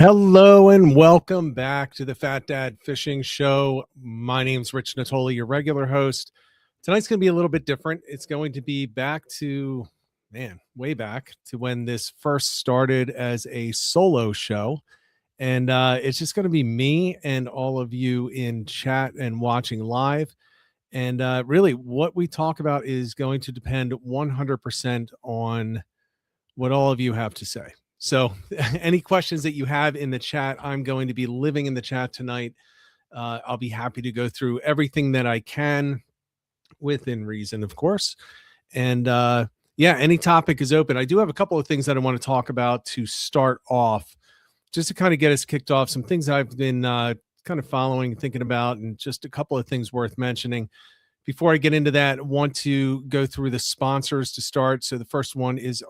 Hello and welcome back to the Fat Dad Fishing Show. My name's Rich Natoli, your regular host. Tonight's going to be a little bit different. It's going to be back to, way back to when this first started as a solo show. And it's just going to be me and all of you in chat and watching live. And really, what we talk about is going to depend 100% on what all of you have to say. So any questions that you have in the chat, I'm going to be living in the chat tonight. I'll be happy to go through everything that I can within reason, of course. And any topic is open. I do have a couple of things that I want to talk about to start off, just to kind of get us kicked off. Some things I've been kind of following, thinking about, and just a couple of things worth mentioning. Before I get into that, I want to go through the sponsors to start. So the first one is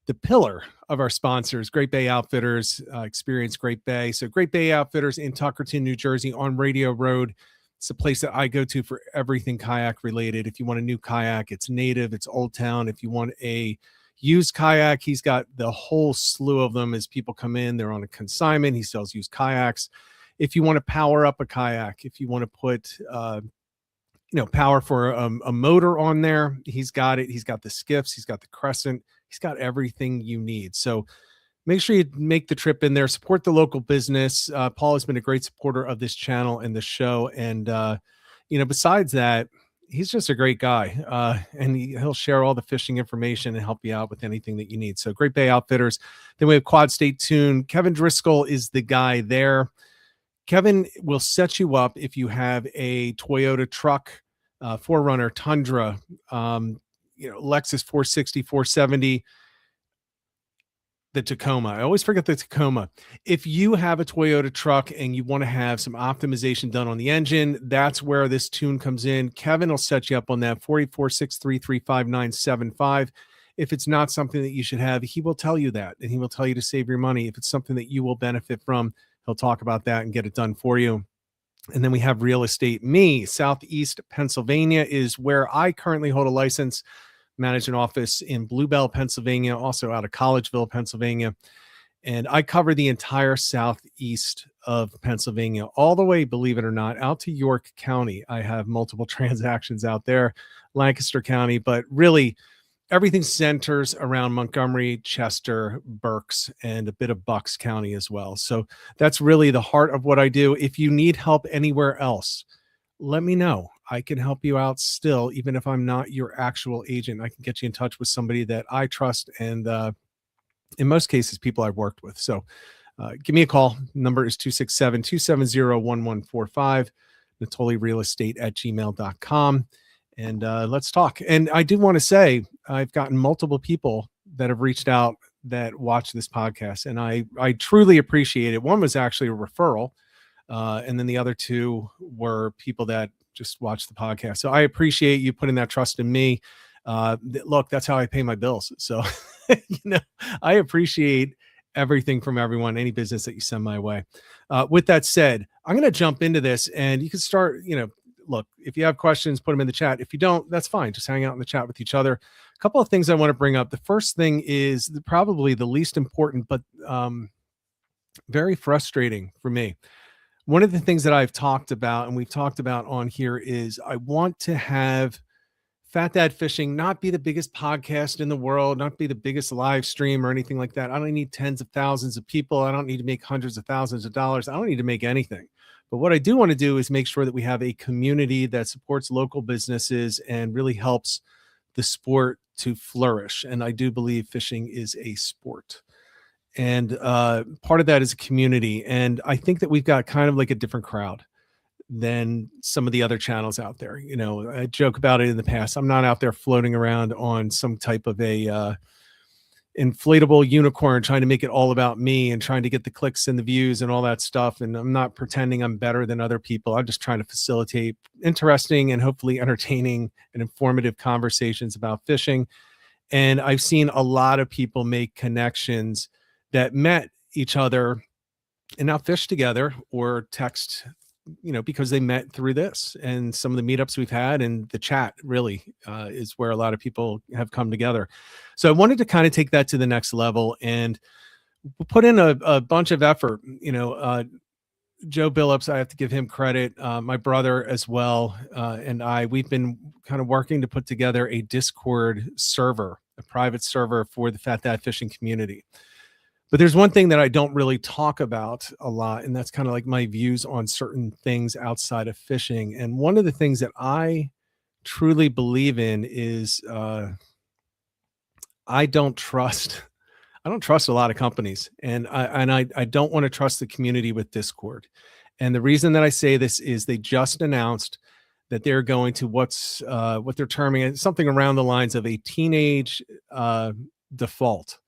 the pillar of our sponsors, Great Bay Outfitters, Experience Great Bay. So Great Bay Outfitters in Tuckerton, New Jersey on Radio Road. It's a place that I go to for everything kayak related. If you want a new kayak, it's native, it's Old Town. If you want a used kayak, he's got the whole slew of them as people come in. They're on a consignment. He sells used kayaks. If you want to power up a kayak, if you want to put power for a motor on there, he's got it. He's got the skiffs, he's got the Crescent, he's got everything you need. So make sure you make the trip in there, support the local business. Paul has been a great supporter of this channel and the show. And, besides that, he's just a great guy. And he'll share all the fishing information and help you out with anything that you need. So Great Bay Outfitters. Then we have Quad State Tune. Kevin Driscoll is the guy there. Kevin will set you up if you have a Toyota truck, 4Runner, Tundra, Lexus 460, 470, the Tacoma. I always forget the Tacoma. If you have a Toyota truck and you want to have some optimization done on the engine, that's where this tune comes in. Kevin will set you up on that, 484-633-5975. If it's not something that you should have, he will tell you that, and he will tell you to save your money. If it's something that you will benefit from, he'll talk about that and get it done for you. And then we have Real Estate Me. Southeast Pennsylvania is where I currently hold a license, manage an office in Bluebell, Pennsylvania, also out of Collegeville, Pennsylvania. And I cover the entire southeast of Pennsylvania, all the way, believe it or not, out to York County. I have multiple transactions out there, Lancaster County, but really everything centers around Montgomery, Chester, Berks, and a bit of Bucks County as well. So that's really the heart of what I do. If you need help anywhere else, let me know. I can help you out still, even if I'm not your actual agent. I can get you in touch with somebody that I trust, and in most cases, people I've worked with. So give me a call. Number is 267-270-1145, natolirealestate@gmail.com. And let's talk. And I do want to say, I've gotten multiple people that have reached out that watch this podcast, and I truly appreciate it. One was actually a referral, and then the other two were people that just watch the podcast. So I appreciate you putting that trust in me. Look, that's how I pay my bills. So, I appreciate everything from everyone, any business that you send my way. With that said, I'm going to jump into this, and you can start, look, if you have questions, put them in the chat. If you don't, that's fine. Just hang out in the chat with each other. A couple of things I want to bring up. The first thing is probably the least important, but very frustrating for me. One of the things that I've talked about, and we've talked about on here, is I want to have Fat Dad Fishing not be the biggest podcast in the world, not be the biggest live stream or anything like that. I don't need tens of thousands of people. I don't need to make hundreds of thousands of dollars. I don't need to make anything. But what I do want to do is make sure that we have a community that supports local businesses and really helps the sport to flourish. And I do believe fishing is a sport. And part of that is a community. And I think that we've got kind of like a different crowd than some of the other channels out there. I joke about it in the past. I'm not out there floating around on some type of a inflatable unicorn trying to make it all about me and trying to get the clicks and the views and all that stuff. And I'm not pretending I'm better than other people. I'm just trying to facilitate interesting and hopefully entertaining and informative conversations about fishing. And I've seen a lot of people make connections that met each other and now fish together or text, because they met through this. And some of the meetups we've had and the chat really is where a lot of people have come together. So I wanted to kind of take that to the next level. And put in a bunch of effort. Joe Billups, I have to give him credit. My brother as well, and we've been kind of working to put together a Discord server, a private server for the Fat Dad Fishing community. But there's one thing that I don't really talk about a lot, and that's kind of like my views on certain things outside of fishing. And one of the things that I truly believe in is I don't trust I don't trust a lot of companies, and I don't want to trust the community with Discord. And the reason that I say this is they just announced that they're going to what they're terming it, something around the lines of a teenage default.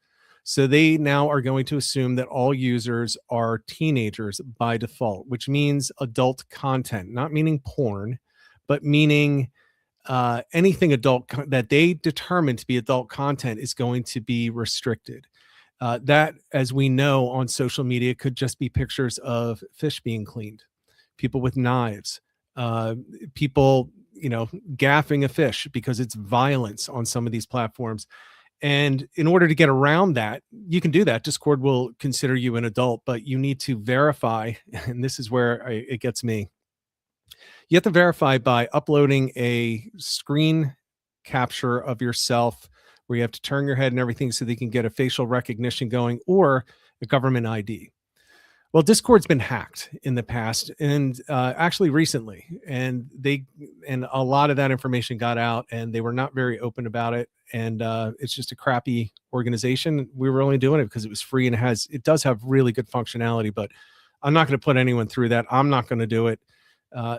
So they now are going to assume that all users are teenagers by default, which means adult content, not meaning porn, but meaning anything that they determine to be adult content is going to be restricted. That, as we know on social media, could just be pictures of fish being cleaned, people with knives, people, gaffing a fish because it's violence on some of these platforms. And in order to get around that, you can do that. Discord will consider you an adult, but you need to verify. And this is where it gets me. You have to verify by uploading a screen capture of yourself where you have to turn your head and everything so they can get a facial recognition going, or a government ID. Well, Discord's been hacked in the past, and actually recently, and a lot of that information got out, and they were not very open about it. And it's just a crappy organization. We were only doing it because it was free, and it does have really good functionality. But I'm not going to put anyone through that. I'm not going to do it.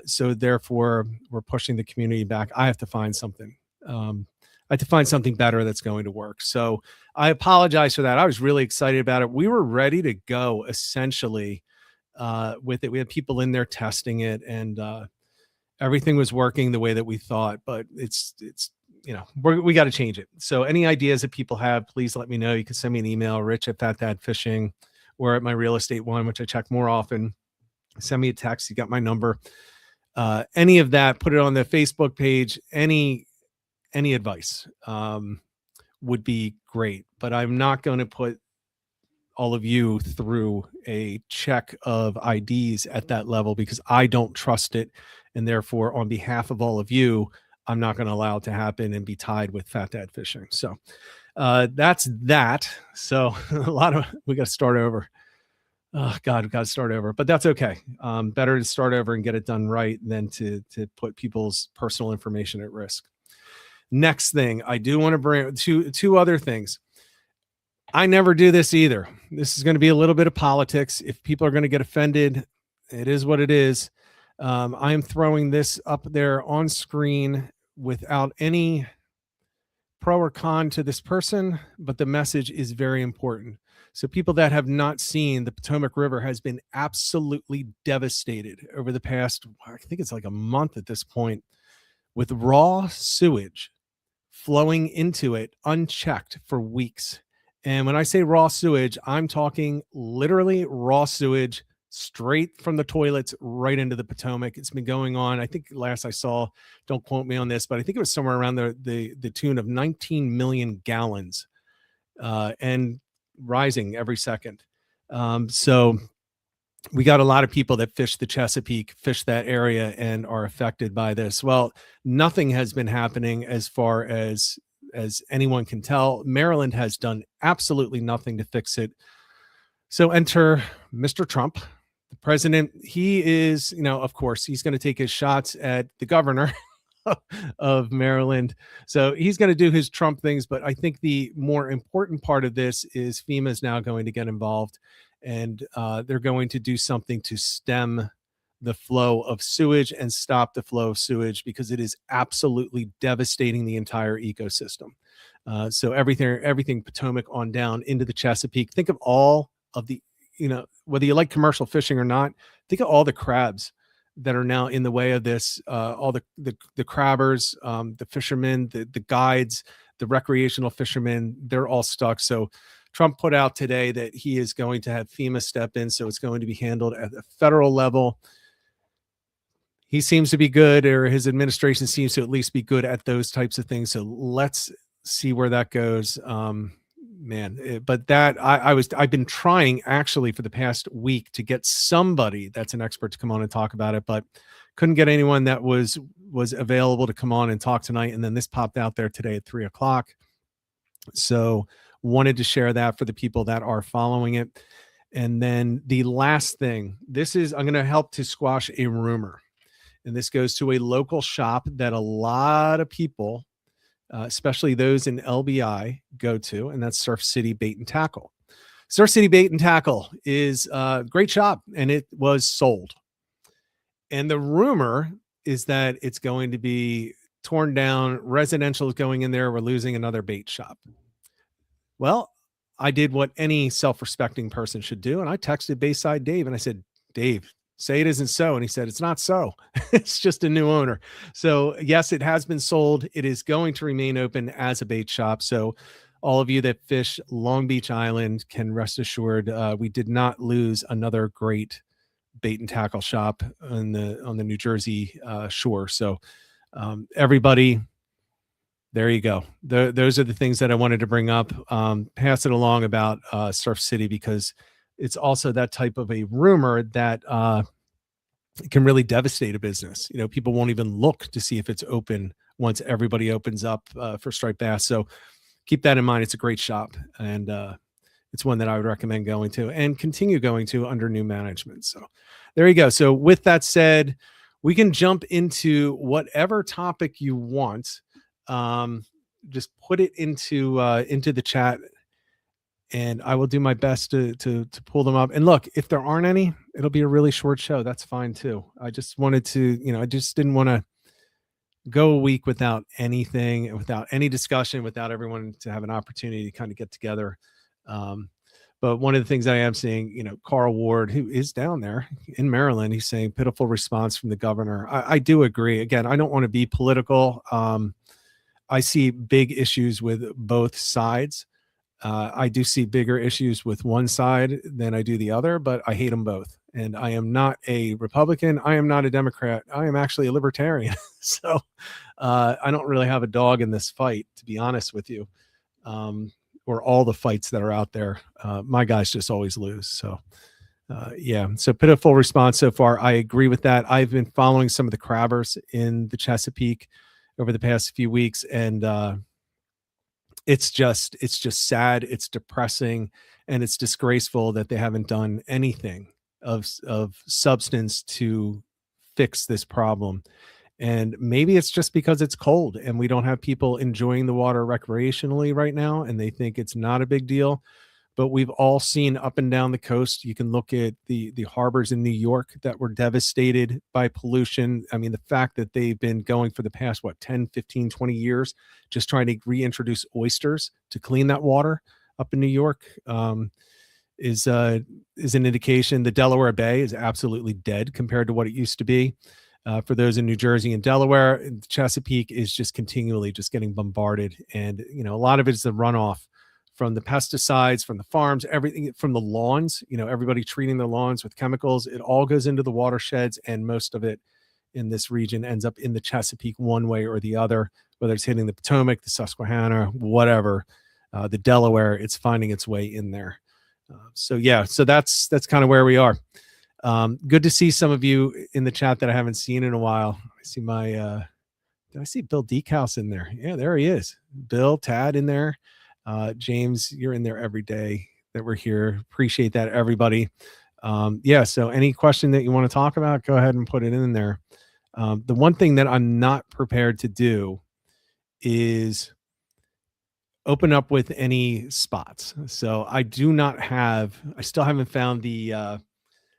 So therefore, we're pushing the community back. I have to find something. I have to find something better that's going to work. So I apologize for that. I was really excited about it. We were ready to go essentially with it. We had people in there testing it, and everything was working the way that we thought, but it's we got to change it. So any ideas that people have, please let me know. You can send me an email, rich@fatdadfishing, or at my real estate one, which I check more often. Send me a text. You got my number. Any of that, put it on the Facebook page. Any advice would be great, but I'm not going to put all of you through a check of IDs at that level because I don't trust it. And therefore, on behalf of all of you, I'm not going to allow it to happen and be tied with Fat Dad Fishing. So that's that. So we got to start over. Oh God, we've got to start over, but that's okay. Better to start over and get it done right than to put people's personal information at risk. Next thing, I do want to bring two other things. I never do this either. This is going to be a little bit of politics. If people are going to get offended, it is what it is. I am throwing this up there on screen without any pro or con to this person, but the message is very important. So people that have not seen, the Potomac River has been absolutely devastated over the past, I think it's like a month at this point, with raw sewage flowing into it unchecked for weeks. And when I say raw sewage, I'm talking literally raw sewage straight from the toilets right into the Potomac. It's been going on. I think last I saw, don't quote me on this, but I think it was somewhere around the tune of 19 million gallons and rising every second. So we got a lot of people that fish the Chesapeake, fish that area, and are affected by this. Well, nothing has been happening as far as anyone can tell. Maryland has done absolutely nothing to fix it. So enter Mr. Trump, the president. He is, of course, he's going to take his shots at the governor of Maryland. So he's going to do his Trump things. But I think the more important part of this is FEMA is now going to get involved. And they're going to do something to stem the flow of sewage and stop the flow of sewage because it is absolutely devastating the entire ecosystem. So everything Potomac on down into the Chesapeake. Think of all of the, whether you like commercial fishing or not, think of all the crabs that are now in the way of this, all the crabbers, the fishermen, the guides, the recreational fishermen, they're all stuck. So Trump put out today that he is going to have FEMA step in, so it's going to be handled at the federal level. He seems to be good, or his administration seems to at least be good at those types of things. So let's see where that goes. But that I've been trying actually for the past week to get somebody that's an expert to come on and talk about it, but couldn't get anyone that was available to come on and talk tonight. And then this popped out there today at 3:00. So wanted to share that for the people that are following it. And then the last thing, I'm going to help to squash a rumor. And this goes to a local shop that a lot of people, especially those in LBI, go to, and that's Surf City Bait and Tackle. Surf City Bait and Tackle is a great shop, and it was sold. And the rumor is that it's going to be torn down. Residential is going in there. We're losing another bait shop. Well, I did what any self-respecting person should do, and I texted Bayside Dave, and I said, Dave, say it isn't so. And he said, it's not so. It's just a new owner. So yes, it has been sold. It is going to remain open as a bait shop. So all of you that fish Long Beach Island can rest assured we did not lose another great bait and tackle shop on the New Jersey shore. So everybody, there you go. Those are the things that I wanted to bring up. Pass it along about Surf City, because it's also that type of a rumor that can really devastate a business. People won't even look to see if it's open once everybody opens up for striped bass. So keep that in mind. It's a great shop, and it's one that I would recommend going to and continue going to under new management. So there you go. So with that said, we can jump into whatever topic you want. Just put it into the chat, and I will do my best to pull them up. And look, if there aren't any, it'll be a really short show. That's fine too. I just wanted to, I just didn't want to go a week without anything, without any discussion, without everyone to have an opportunity to kind of get together. But one of the things I am seeing, Carl Ward, who is down there in Maryland, he's saying pitiful response from the governor. I do agree. Again, I don't want to be political. I see big issues with both sides. I do see bigger issues with one side than I do the other, but I hate them both. And I am not a Republican. I am not a Democrat. I am actually a libertarian. So I don't really have a dog in this fight, to be honest with you, or all the fights that are out there. My guys just always lose. So yeah, so pitiful response so far. I agree with that. I've been following some of the crabbers in the Chesapeake over the past few weeks, and it's just sad. It's depressing, and it's disgraceful that they haven't done anything of substance to fix this problem. And maybe it's just because it's cold and we don't have people enjoying the water recreationally right now, and they think it's not a big deal. But we've all seen up and down the coast. You can look at the harbors in New York that were devastated by pollution. I mean, the fact that they've been going for the past, 10, 15, 20 years, just trying to reintroduce oysters to clean that water up in New York is an indication. The Delaware Bay is absolutely dead compared to what it used to be. For those in New Jersey and Delaware, the Chesapeake is just continually just getting bombarded. And, a lot of it is the runoff from the pesticides, from the farms, everything from the lawns, everybody treating their lawns with chemicals. It all goes into the watersheds, and most of it in this region ends up in the Chesapeake one way or the other, whether it's hitting the Potomac, the Susquehanna, whatever, the Delaware, it's finding its way in there. So that's kind of where we are. Good to see some of you in the chat that I haven't seen in a while. I see did I see Bill Deekhouse in there? Yeah, there he is. Bill, Tad in there. James, you're in there every day that we're here. Appreciate that, everybody. So any question that you want to talk about, go ahead and put it in there. The one thing that I'm not prepared to do is open up with any spots. So I still haven't found the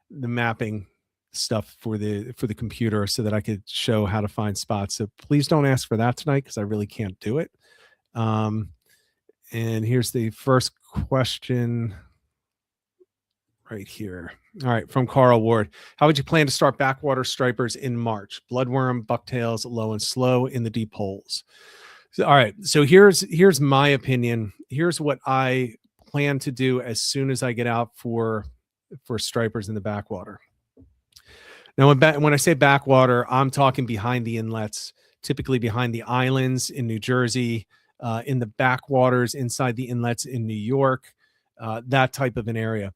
mapping stuff for the computer so that I could show how to find spots. So please don't ask for that tonight, because I really can't do it. And here's the first question right here. All right, from Carl Ward. How would you plan to start backwater stripers in March? Bloodworm, bucktails, low and slow in the deep holes. So, all right, so here's my opinion. Here's what I plan to do as soon as I get out for stripers in the backwater. Now, when I say backwater, I'm talking behind the inlets, typically behind the islands in New Jersey, in the backwaters, inside the inlets in New York, that type of an area.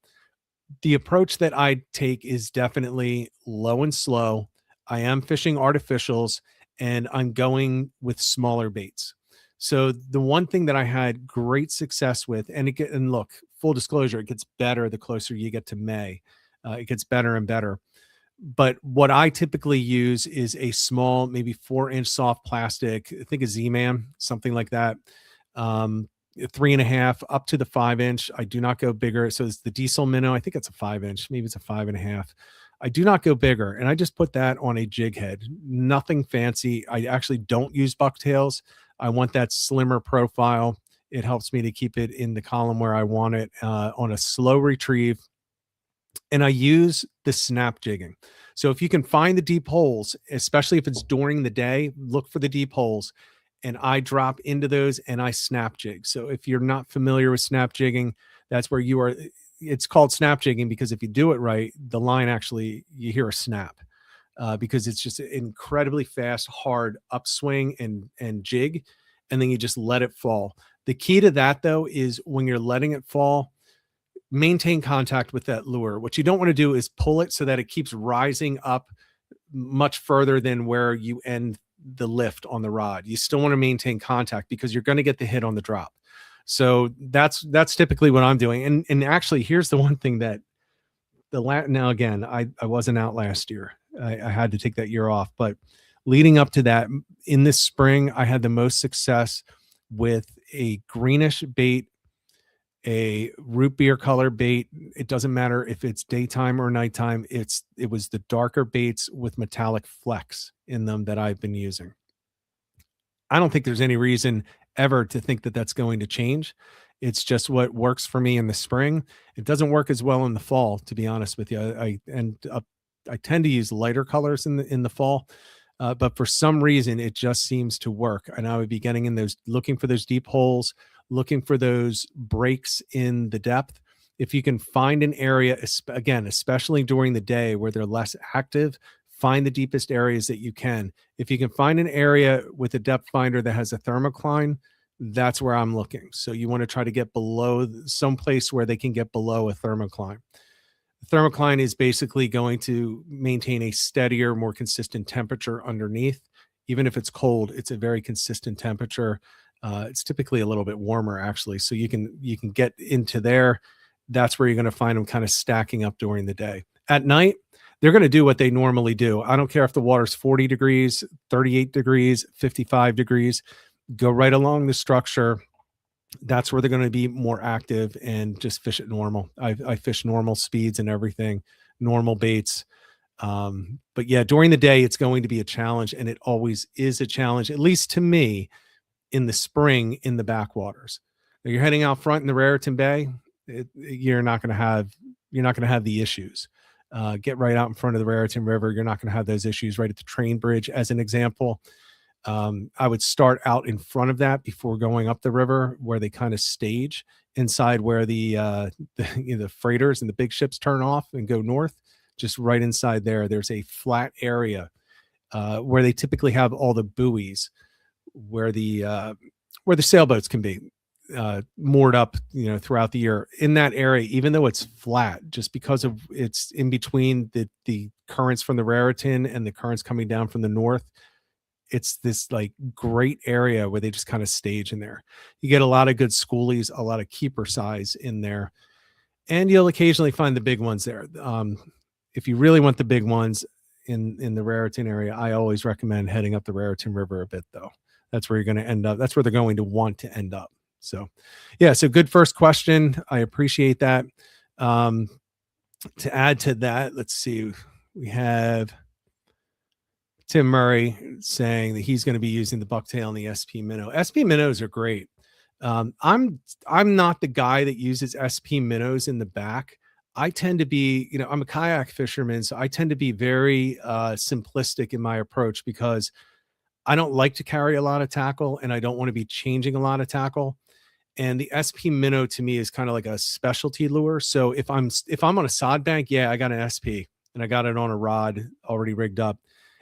The approach that I take is definitely low and slow. I am fishing artificials and I'm going with smaller baits. So the one thing that I had great success with, and look, full disclosure, it gets better the closer you get to May. It gets better and better. But what I typically use is a small, maybe 4-inch soft plastic. I think a Z-Man, something like that. 3.5 up to the 5-inch. I do not go bigger. So it's the Diesel Minnow. I think it's a 5-inch. Maybe it's a 5.5. I do not go bigger, and I just put that on a jig head. Nothing fancy. I actually don't use bucktails. I want that slimmer profile. It helps me to keep it in the column where I want it, on a slow retrieve. And I use the snap jigging. So if you can find the deep holes, especially if it's during the day, look for the deep holes. And I drop into those and I snap jig. So if you're not familiar with snap jigging, that's where you are. It's called snap jigging because if you do it right, the line actually, you hear a snap, because it's just an incredibly fast, hard upswing and jig. And then you just let it fall. The key to that, though, is when you're letting it fall, maintain contact with that lure. What you don't want to do is pull it so that it keeps rising up much further than where you end the lift on the rod. You still want to maintain contact because you're going to get the hit on the drop. So that's typically what I'm doing. And actually, here's the one thing that now again, I wasn't out last year. I had to take that year off, but leading up to that, in this spring, I had the most success with a greenish bait, a root beer color bait. It doesn't matter if it's daytime or nighttime. It was the darker baits with metallic flecks in them that I've been using. I don't think there's any reason ever to think that that's going to change. It's just what works for me in the spring. It doesn't work as well in the fall, to be honest with you. I tend to use lighter colors in the fall, but for some reason it just seems to work. And I would be getting in those, looking for those deep holes, looking for those breaks in the depth. If you can find an area, again, especially during the day where they're less active, find the deepest areas that you can. If you can find an area with a depth finder that has a thermocline, that's where I'm looking. So you want to try to get below some place where they can get below a thermocline. The thermocline is basically going to maintain a steadier, more consistent temperature underneath. Even if it's cold, it's a very consistent temperature. It's typically a little bit warmer, actually. So you can get into there. That's where you're going to find them kind of stacking up during the day. At night, they're going to do what they normally do. I don't care if the water's 40 degrees, 38 degrees, 55 degrees. Go right along the structure. That's where they're going to be more active and just fish it normal. I fish normal speeds and everything, normal baits. But yeah, during the day, it's going to be a challenge, and it always is a challenge, at least to me, in the spring in the backwaters. Now, you're heading out front in the Raritan Bay, you're not going to have the issues. Get right out in front of the Raritan River. You're not going to have those issues right at the train bridge, as an example. I would start out in front of that before going up the river, where they kind of stage inside where the freighters and the big ships turn off and go north. Just right inside there, there's a flat area where they typically have all the buoys, where the sailboats can be moored up, throughout the year. In that area, even though it's flat, just because of it's in between the currents from the Raritan and the currents coming down from the north, it's this like great area where they just kind of stage in there. You get a lot of good schoolies, a lot of keeper size in there, and you'll occasionally find the big ones there. If you really want the big ones in the Raritan area, I always recommend heading up the Raritan River a bit, though. That's where you're going to end up. That's where they're going to want to end up. So, yeah, so good first question. I appreciate that. To add to that, let's see. We have Tim Murray saying that he's going to be using the bucktail and the SP minnow. SP minnows are great. I'm not the guy that uses SP minnows in the back. I tend to be, I'm a kayak fisherman, so I tend to be very simplistic in my approach, because I don't like to carry a lot of tackle and I don't want to be changing a lot of tackle. And the SP minnow to me is kind of like a specialty lure. So if I'm on a sod bank, yeah, I got an SP and I got it on a rod already rigged up.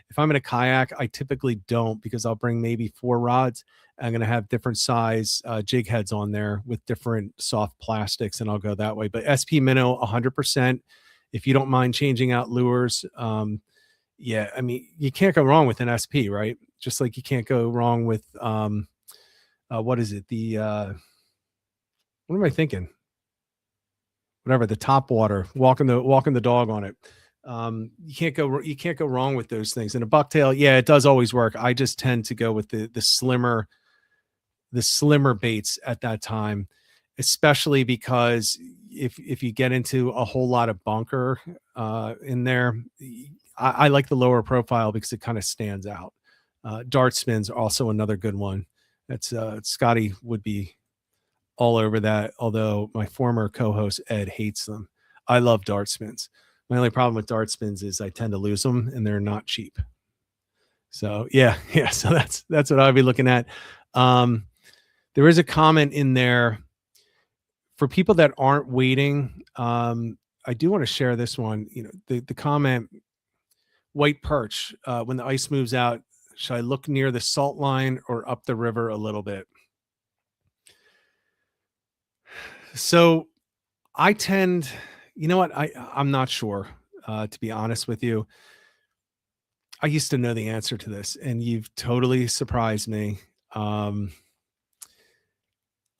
If I'm in a kayak, I typically don't, because I'll bring maybe 4 rods. I'm going to have different size jig heads on there with different soft plastics, and I'll go that way. But SP Minnow, 100%. If you don't mind changing out lures, yeah, I mean, you can't go wrong with an SP, right? Just like you can't go wrong with what is it? What am I thinking? Whatever, the top water, walking the dog on it. You can't go wrong with those things. And a bucktail, yeah, it does always work. I just tend to go with the slimmer baits at that time, especially because if you get into a whole lot of bunker in there, I like the lower profile because it kind of stands out. Dart spins are also another good one. That's Scotty would be all over that, although my former co-host Ed hates them. I love dart spins. My only problem with dart spins is I tend to lose them, and they're not cheap. So yeah. So that's what I'll be looking at. There is a comment in there for people that aren't waiting. I do want to share this one. The comment, white perch, when the ice moves out, should I look near the salt line or up the river a little bit? So I tend, you know what? I'm not sure, to be honest with you. I used to know the answer to this, and you've totally surprised me.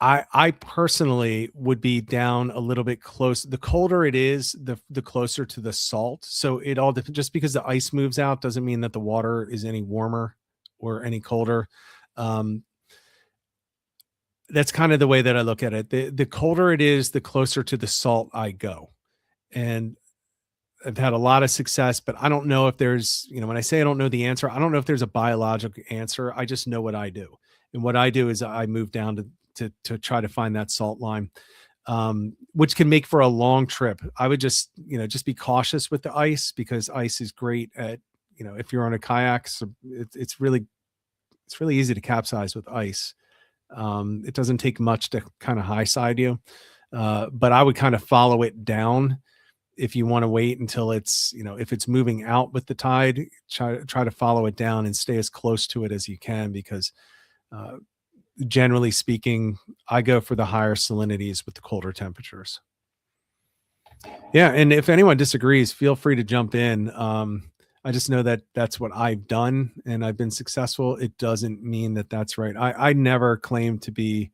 I personally would be down a little bit close. The colder it is, the closer to the salt. So it all depends. Just because the ice moves out doesn't mean that the water is any warmer or any colder. That's kind of the way that I look at it. The colder it is, the closer to the salt I go. And I've had a lot of success, but I don't know if there's, when I say I don't know the answer, I don't know if there's a biological answer. I just know what I do. And what I do is I move down to try to find that salt line, which can make for a long trip. I would just be cautious with the ice, because ice is great at, if you're on a kayak, so it's really easy to capsize with ice. It doesn't take much to kind of high side you. But I would kind of follow it down. If you want to wait until it's, if it's moving out with the tide, try to follow it down and stay as close to it as you can, because generally speaking, I go for the higher salinities with the colder temperatures. Yeah. And if anyone disagrees, feel free to jump in. I just know that that's what I've done and I've been successful. It doesn't mean that that's right. I never claim to be,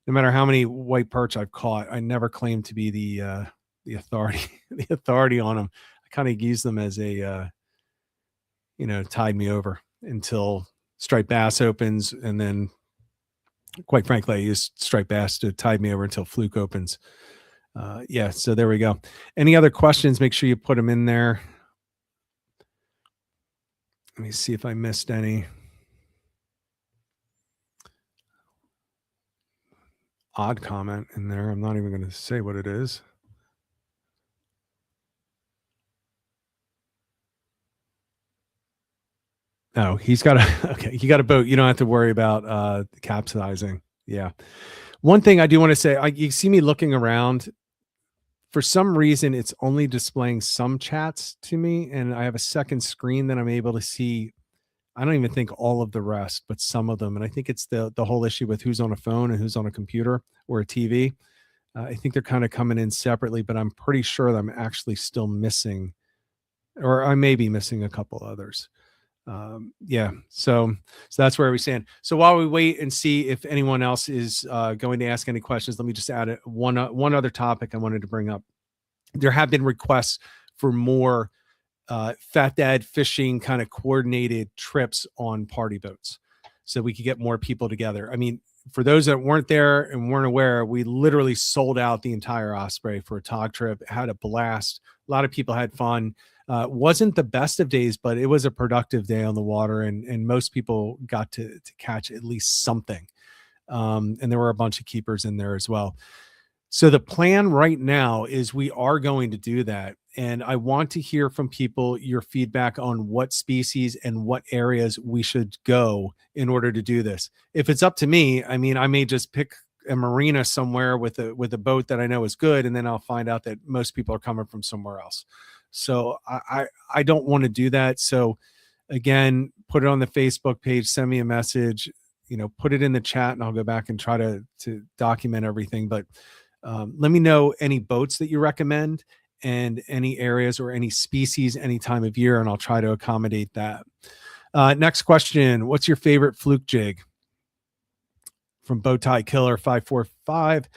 no matter how many white perch I've caught, I never claim to be the authority, the authority on them. I kind of use them as a, tide me over until striped bass opens. And then quite frankly, I use striped bass to tide me over until fluke opens. Yeah. So there we go. Any other questions? Make sure you put them in there. Let me see if I missed any. Odd comment in there. I'm not even going to say what it is. Oh, he's got he got a boat. You don't have to worry about capsizing. Yeah. One thing I do want to say, you see me looking around. For some reason, it's only displaying some chats to me, and I have a second screen that I'm able to see. I don't even think all of the rest, but some of them. And I think it's the whole issue with who's on a phone and who's on a computer or a TV. I think they're kind of coming in separately, but I'm pretty sure that I'm actually still missing, or I may be missing a couple others. Yeah. So that's where we stand. So while we wait and see if anyone else is going to ask any questions, let me just add one other topic I wanted to bring up. There have been requests for more Fat Dad fishing kind of coordinated trips on party boats, so we could get more people together. I mean, for those that weren't there and weren't aware, we literally sold out the entire Osprey for a tog trip. Had a blast. A lot of people had fun. Wasn't the best of days, but it was a productive day on the water, and most people got to catch at least something. And there were a bunch of keepers in there as well. So the plan right now is we are going to do that. And I want to hear from people your feedback on what species and what areas we should go in order to do this. If it's up to me, I mean, I may just pick a marina somewhere with a boat that I know is good, and then I'll find out that most people are coming from somewhere else. So I don't want to do that. So again, put it on the Facebook page, send me a message, put it in the chat, and I'll go back and try to document everything. But let me know any boats that you recommend and any areas or any species, any time of year, and I'll try to accommodate that. Next question. What's your favorite fluke jig? From Bowtie Killer 545.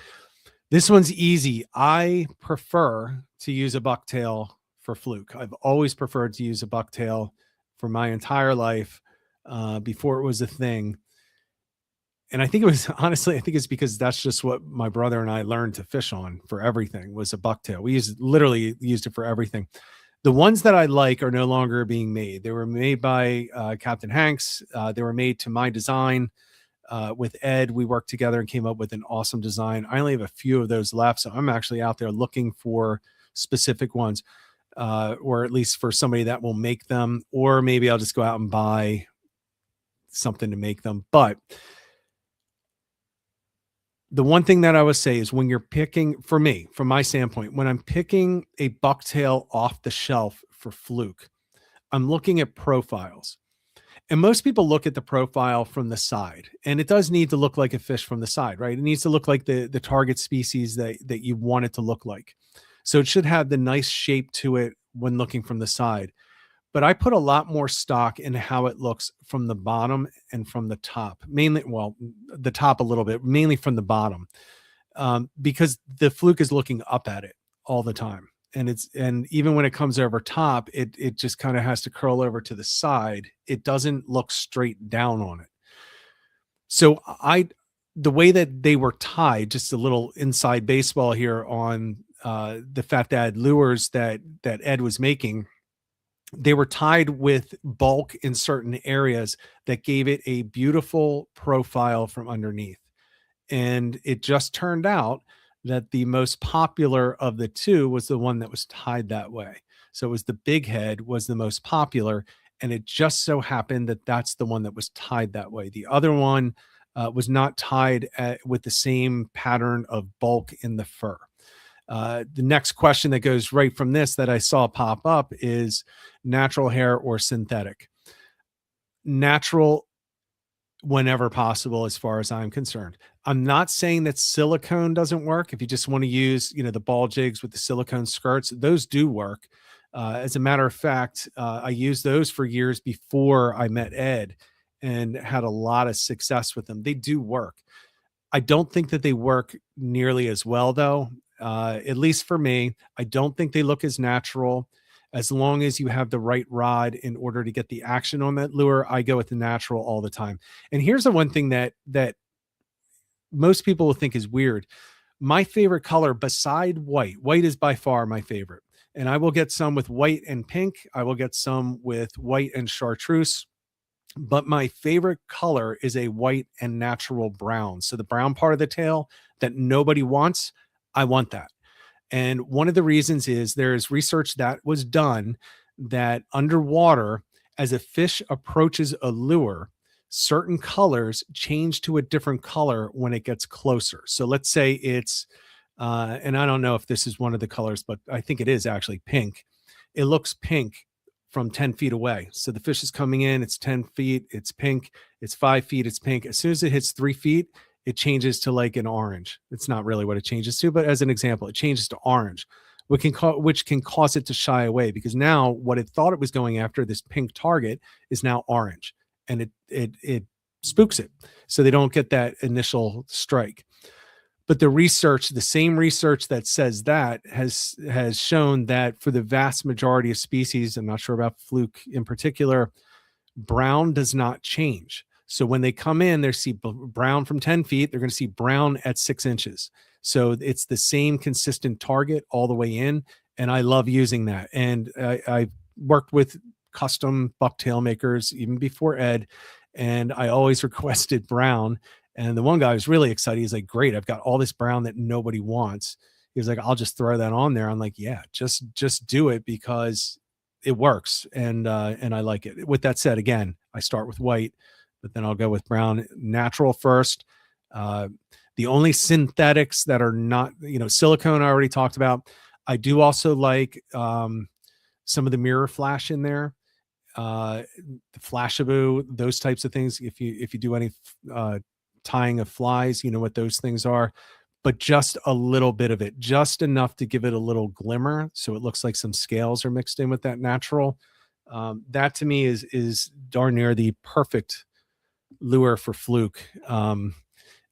This one's easy. I prefer to use a bucktail for fluke. I've always preferred to use a bucktail for my entire life before it was a thing. And I think it's because that's just what my brother and I learned to fish on for everything, was a bucktail. We literally used it for everything. The ones that I like are no longer being made. They were made by Captain Hanks. They were made to my design. With Ed, we worked together and came up with an awesome design. I only have a few of those left, so I'm actually out there looking for specific ones, or at least for somebody that will make them, or maybe I'll just go out and buy something to make them. But the one thing that I would say is, when you're picking, for me, from my standpoint, when I'm picking a bucktail off the shelf for fluke, I'm looking at profiles. And most people look at the profile from the side, and it does need to look like a fish from the side, right? It needs to look like the target species that you want it to look like. So it should have the nice shape to it when looking from the side. But I put a lot more stock in how it looks from the bottom and from the top, mainly, well, the top a little bit, mainly from the bottom, because the fluke is looking up at it all the time. And even when it comes over top, it just kind of has to curl over to the side. It doesn't look straight down on it. So the way that they were tied, just a little inside baseball here on the Fat Dad lures that Ed was making, they were tied with bulk in certain areas that gave it a beautiful profile from underneath. And it just turned out that the most popular of the two was the one that was tied that way. So it was the big head was the most popular, and it just so happened that that's the one that was tied that way. The other one was not tied with the same pattern of bulk in the fur. The next question that goes right from this that I saw pop up is natural hair or synthetic. Natural whenever possible, as far as I'm concerned. I'm not saying that silicone doesn't work. If you just want to use, the ball jigs with the silicone skirts, those do work. As a matter of fact, I used those for years before I met Ed and had a lot of success with them. They do work. I don't think that they work nearly as well, though. At least for me, I don't think they look as natural. As long as you have the right rod in order to get the action on that lure, I go with the natural all the time. And here's the one thing that most people will think is weird. My favorite color beside white is by far my favorite. And I will get some with white and pink. I will get some with white and chartreuse. But my favorite color is a white and natural brown. So the brown part of the tail that nobody wants, I want that. And one of the reasons is there's research that was done that underwater, as a fish approaches a lure, certain colors change to a different color when it gets closer. So let's say it's, and I don't know if this is one of the colors, but I think it is actually pink. It looks pink from 10 feet away. So the fish is coming in, it's 10 feet, it's pink, it's 5 feet, it's pink. As soon as it hits 3 feet, it changes to like an orange. It's not really what it changes to, but as an example, it changes to orange, which can cause it to shy away, because now what it thought it was going after, this pink target, is now orange, and it spooks it. So they don't get that initial strike. But the same research that says that has shown that for the vast majority of species, I'm not sure about fluke in particular, brown does not change. So when they come in, they see brown from 10 feet, they're going to see brown at 6 inches. So it's the same consistent target all the way in. And I love using that. And I worked with custom bucktail makers even before Ed, and I always requested brown. And the one guy was really excited. He's like, great, I've got all this brown that nobody wants. He was like, I'll just throw that on there. I'm like, yeah, just do it, because it works. And I like it. With that said, again, I start with white, but then I'll go with brown, natural first. The only synthetics that are not, silicone I already talked about. I do also like some of the mirror flash in there. the Flashaboo, those types of things. If you do any tying of flies, you know what those things are. But just a little bit of it, just enough to give it a little glimmer, so it looks like some scales are mixed in with that natural. That to me is darn near the perfect lure for fluke. And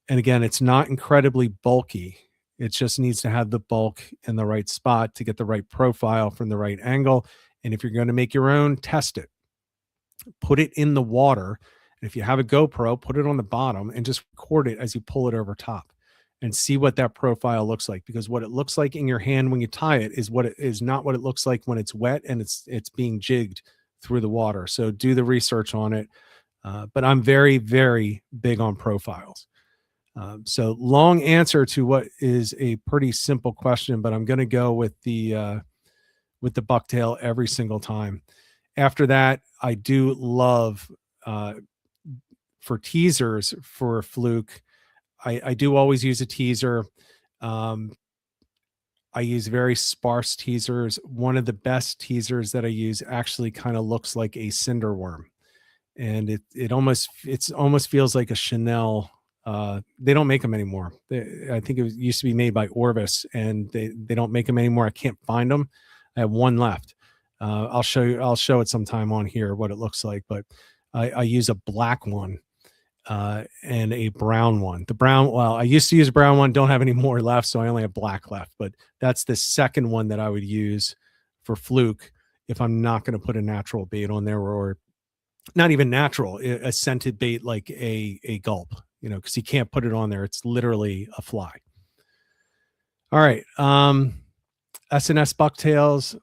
again, it's not incredibly bulky. It just needs to have the bulk in the right spot to get the right profile from the right angle. And if you're going to make your own, test it. Put it in the water. And if you have a GoPro, put it on the bottom and just record it as you pull it over top and see what that profile looks like. Because what it looks like in your hand when you tie it is not what it looks like when it's wet and it's being jigged through the water. So do the research on it. But I'm very, very big on profiles. So long answer to what is a pretty simple question, but I'm going to go with the bucktail every single time. After that, I do love for teasers for fluke. I do always use a teaser. I use very sparse teasers. One of the best teasers that I use actually kind of looks like a cinder worm, and it almost feels like a Chanel. They don't make them anymore. I think it used to be made by Orvis, and they don't make them anymore. I can't find them. I have one left. I'll show it sometime on here what it looks like, but I use a black one and a brown one. The brown, well, I used to use a brown one, don't have any more left, so I only have black left, but that's the second one that I would use for fluke if I'm not going to put a natural bait on there, or not even natural, a scented bait like a gulp, because you can't put it on there. It's literally a fly. All right. S&S bucktails.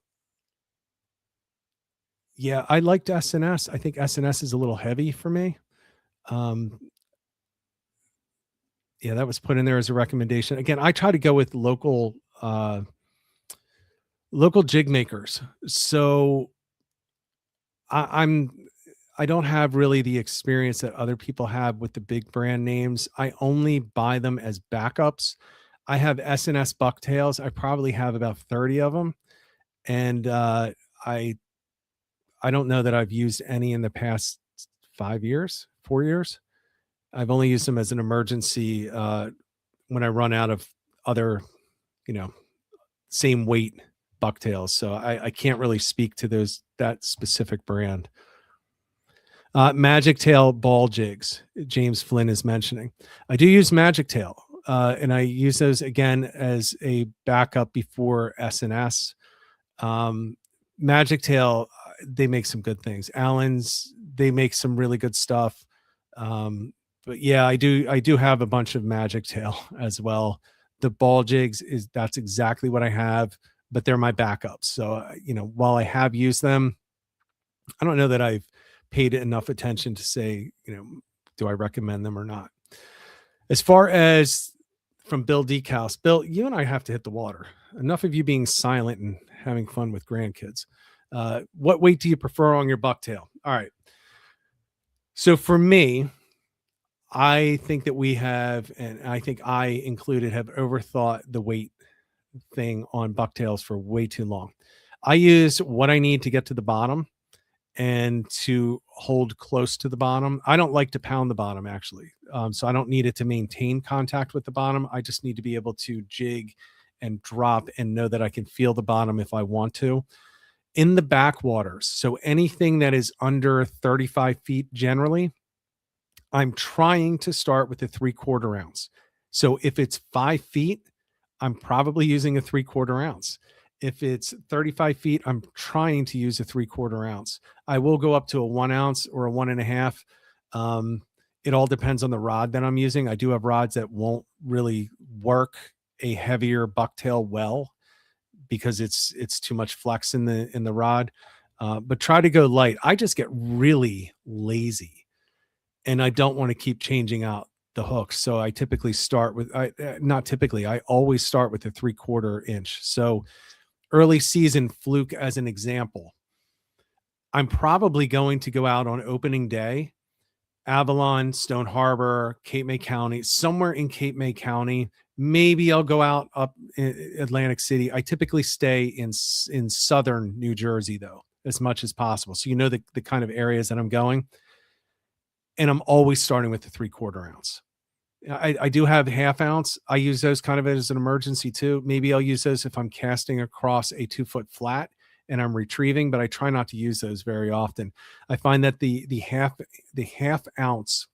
Yeah, I liked S&S. I think S&S is a little heavy for me. Yeah, that was put in there as a recommendation. Again, I try to go with local jig makers. So I don't have really the experience that other people have with the big brand names. I only buy them as backups. I have S&S bucktails. I probably have about 30 of them. And I don't know that I've used any in the past 4 years. I've only used them as an emergency when I run out of other, same weight bucktails. So I can't really speak to that specific brand. Magic Tail ball jigs, James Flynn is mentioning. I do use Magic Tail, and I use those again as a backup before S&S. Magic Tail, they make some good things. Allen's, they make some really good stuff. But yeah, I do have a bunch of Magic Tail as well. The ball jigs that's exactly what I have, but they're my backups. So, while I have used them, I don't know that I've paid enough attention to say, do I recommend them or not? As far as from Bill Decals, Bill, you and I have to hit the water. Enough of you being silent and having fun with grandkids. What weight do you prefer on your bucktail? All right. So for me, I think that we have, and I think I included, have overthought the weight thing on bucktails for way too long. I use what I need to get to the bottom and to hold close to the bottom. I don't like to pound the bottom, actually. So I don't need it to maintain contact with the bottom. I just need to be able to jig and drop and know that I can feel the bottom if I want to. In the backwaters, so anything that is under 35 feet generally, I'm trying to start with a 3/4 ounce. So if it's 5 feet, I'm probably using a 3/4 ounce. If it's 35 feet, I'm trying to use a 3/4 ounce. I will go up to a 1 ounce or a 1.5. It all depends on the rod that I'm using. I do have rods that won't really work a heavier bucktail well because it's too much flex in the rod. But try to go light. I just get really lazy, and I don't want to keep changing out the hooks. So I typically start with, I always start with a 3/4 inch. So early season fluke, as an example, I'm probably going to go out on opening day, Avalon, Stone Harbor, Cape May County, somewhere in Cape May County. Maybe I'll go up in Atlantic City. I typically stay in southern New Jersey, though. as much as possible. So, the kind of areas that I'm going, and I'm always starting with the 3/4 ounce. I do have half ounce. I use those kind of as an emergency too. Maybe I'll use those if I'm casting across a 2-foot flat and I'm retrieving, but I try not to use those very often. I find that the half ounce,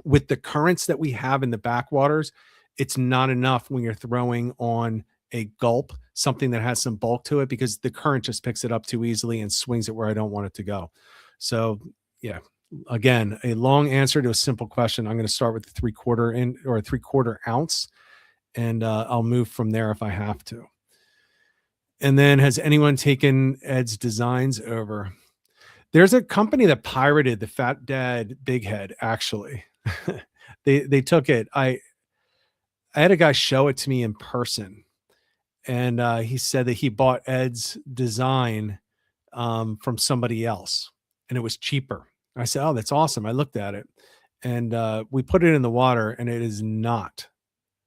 with the currents that we have in the backwaters, it's not enough when you're throwing on a gulp, something that has some bulk to it, because the current just picks it up too easily and swings it where I don't want it to go. So, yeah, again, a long answer to a simple question. I'm going to start with the 3/4 ounce, and I'll move from there if I have to. And then, has anyone taken Ed's designs over? There's a company that pirated the Fat Dad Big Head, actually. They took it. I had a guy show it to me in person, and he said that he bought Ed's design from somebody else, and it was cheaper. I said, "Oh, that's awesome." I looked at it, and we put it in the water, and it is not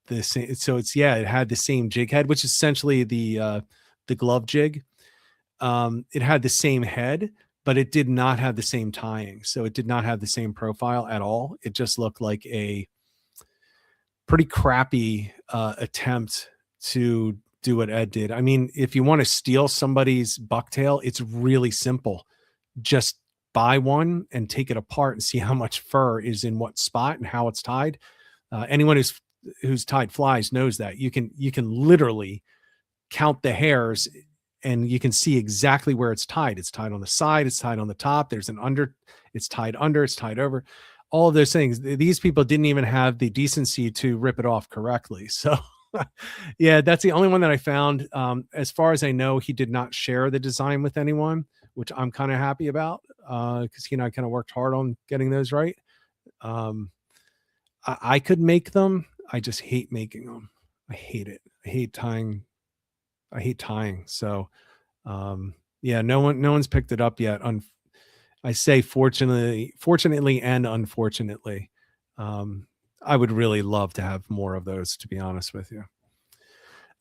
the same. So it had the same jig head, which is essentially the glove jig. It had the same head, but it did not have the same tying. So it did not have the same profile at all. It just looked like a pretty crappy attempt to do what Ed did. I mean, if you want to steal somebody's bucktail, it's really simple. Just buy one and take it apart and see how much fur is in what spot and how it's tied. Anyone who's tied flies knows that you can literally count the hairs, and you can see exactly where it's tied. It's tied on the side, it's tied on the top, there's an under, it's tied under, it's tied over, all of those things. These people didn't even have the decency to rip it off correctly. So yeah, that's the only one that I found. As far as I know, he did not share the design with anyone, which I'm kind of happy about, because he and I kind of worked hard on getting those right. I could make them. I just hate making them. I hate it. I hate tying. So, yeah, no one's picked it up yet. I say fortunately and unfortunately. I would really love to have more of those, to be honest with you.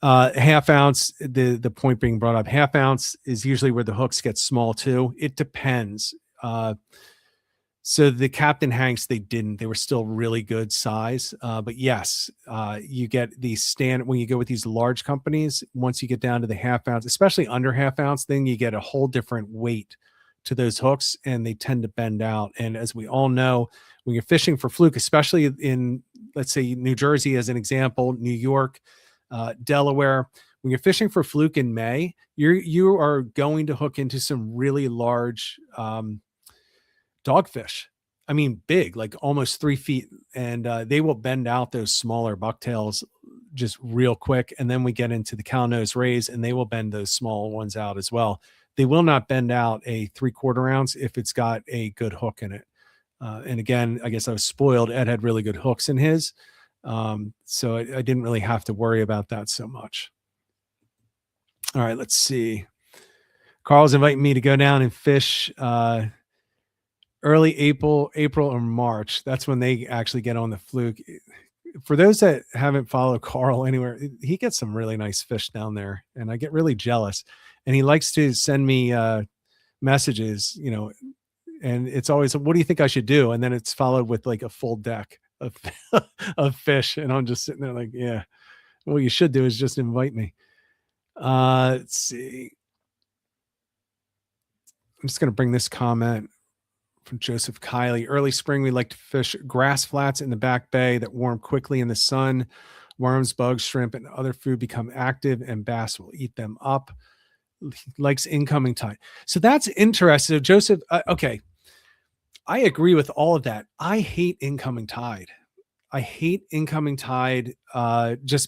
Half ounce, the point being brought up, half ounce is usually where the hooks get small too. It depends. So the Captain Hanks, they were still really good size. But yes, you get these when you go with these large companies, once you get down to the half ounce, especially under half ounce, then you get a whole different weight to those hooks, and they tend to bend out. And as we all know, when you're fishing for fluke, especially in, let's say, New Jersey as an example, New York, Delaware, when you're fishing for fluke in May, you are going to hook into some really large dogfish. I mean, big, like almost 3 feet, and they will bend out those smaller bucktails just real quick. And then we get into the cow nose rays, and they will bend those small ones out as well. They will not bend out a 3/4 ounce if it's got a good hook in it. And again, I guess I was spoiled. Ed had really good hooks in his. So I didn't really have to worry about that so much. All right, let's see. Carl's inviting me to go down and fish early April or March. That's when they actually get on the fluke. For those that haven't followed Carl anywhere, he gets some really nice fish down there, and I get really jealous. And he likes to send me messages, and it's always, what do you think I should do? And then it's followed with like a full deck of of fish, and I'm just sitting there like, yeah, what you should do is just invite me. Let's see. I'm just going to bring this comment from Joseph Kiley. Early spring, we like to fish grass flats in the back bay that warm quickly in the sun. Worms, bugs, shrimp, and other food become active, and bass will eat them up. Likes incoming tide. So that's interesting. So Joseph, okay, I agree with all of that. I hate incoming tide. Just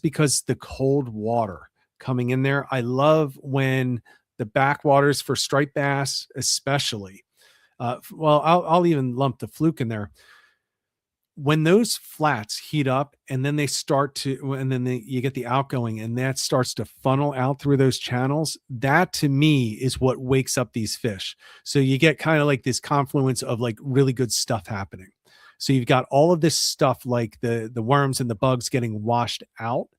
because the cold water coming in there. I love when the backwaters for striped bass, especially. Well, I'll even lump the fluke in there. When those flats heat up, and then you get the outgoing, and that starts to funnel out through those channels, that to me is what wakes up these fish. So you get kind of like this confluence of like really good stuff happening. So you've got all of this stuff like the worms and the bugs getting washed out,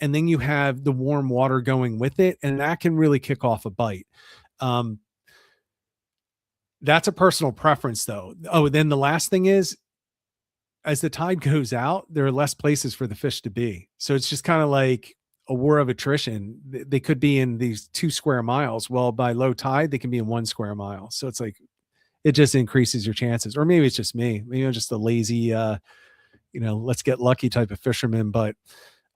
and then you have the warm water going with it, and that can really kick off a bite. That's a personal preference though. Oh, then the last thing is, as the tide goes out, there are less places for the fish to be. So it's just kind of like a war of attrition. They could be in these 2 square miles. Well, by low tide, they can be in 1 square mile. So it's like it just increases your chances. Or maybe it's just me. Maybe I'm just a lazy let's get lucky type of fisherman. But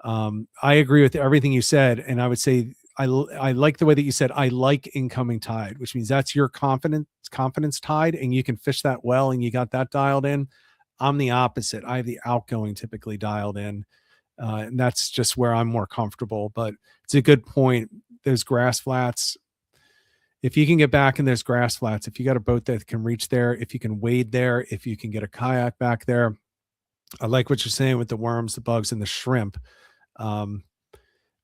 I agree with everything you said. And I would say I like the way that you said I like incoming tide, which means that's your confidence tide, and you can fish that well, and you got that dialed in. I'm the opposite. I have the outgoing typically dialed in, and that's just where I'm more comfortable. But it's a good point. Those grass flats, if you can get back in those grass flats, if you got a boat that can reach there, if you can wade there, if you can get a kayak back there, I like what you're saying with the worms, the bugs, and the shrimp.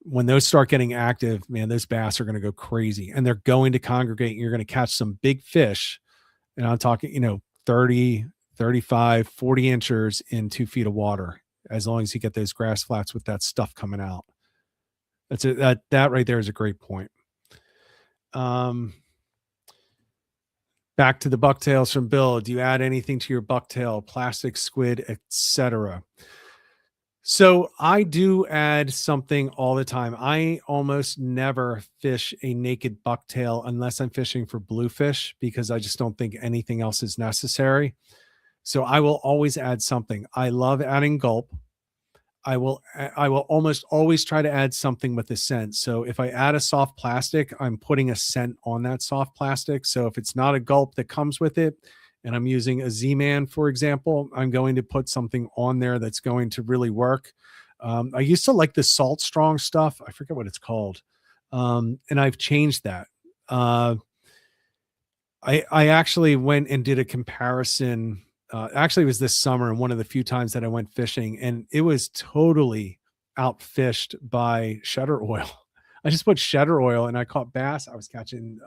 When those start getting active, man, those bass are going to go crazy, and they're going to congregate, and you're going to catch some big fish. And I'm talking, 30, 35, 40 inches in 2 feet of water, as long as you get those grass flats with that stuff coming out. That's it. That right there is a great point. Back to the bucktails from Bill. Do you add anything to your bucktail, plastic, squid, etc.? So I do add something all the time. I almost never fish a naked bucktail unless I'm fishing for bluefish, because I just don't think anything else is necessary. So I will always add something. I love adding gulp. I will almost always try to add something with a scent. So if I add a soft plastic, I'm putting a scent on that soft plastic. So if it's not a gulp that comes with it, and I'm using a Z-Man, for example, I'm going to put something on there that's going to really work. I used to like the Salt Strong stuff. I forget what it's called. And I've changed that. I actually went and did a comparison. Actually, it was this summer, and one of the few times that I went fishing, and it was totally outfished by Shutter Oil. I just put Shutter Oil, and I caught bass. I was catching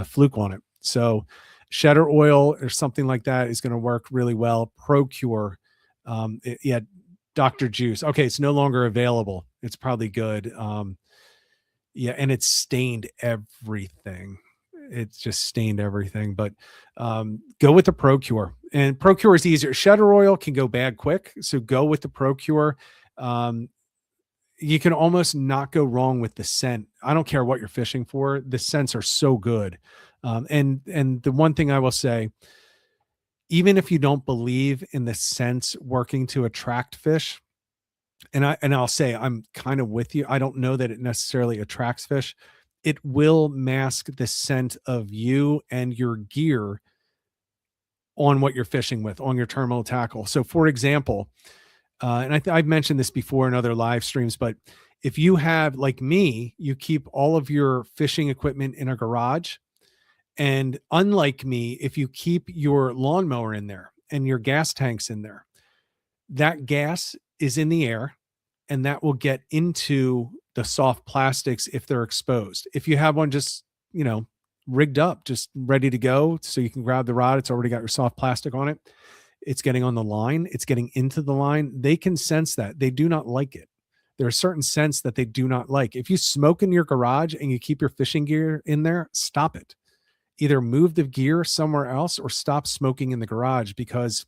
fluke on it. So Shutter Oil or something like that is going to work really well. ProCure, Dr. Juice. Okay, it's no longer available. It's probably good. And it's stained everything. It's just stained everything. But go with the ProCure, and ProCure is easier. Shutter Oil can go bad quick, so go with the ProCure. You can almost not go wrong with the scent. I don't care what you're fishing for. The scents are so good. And the one thing I will say, even if you don't believe in the scents working to attract fish, and I'll say I'm kind of with you. I don't know that it necessarily attracts fish. It will mask the scent of you and your gear on what you're fishing with, on your terminal tackle. So for example, and I've mentioned this before in other live streams, but if you have, like me, you keep all of your fishing equipment in a garage. And unlike me, if you keep your lawnmower in there and your gas tanks in there, that gas is in the air, and that will get into the soft plastics if they're exposed. If you have one just, rigged up, just ready to go, so you can grab the rod, it's already got your soft plastic on it. It's getting on the line. It's getting into the line. They can sense that. They do not like it. There are certain scents that they do not like. If you smoke in your garage and you keep your fishing gear in there, stop it. Either move the gear somewhere else or stop smoking in the garage, because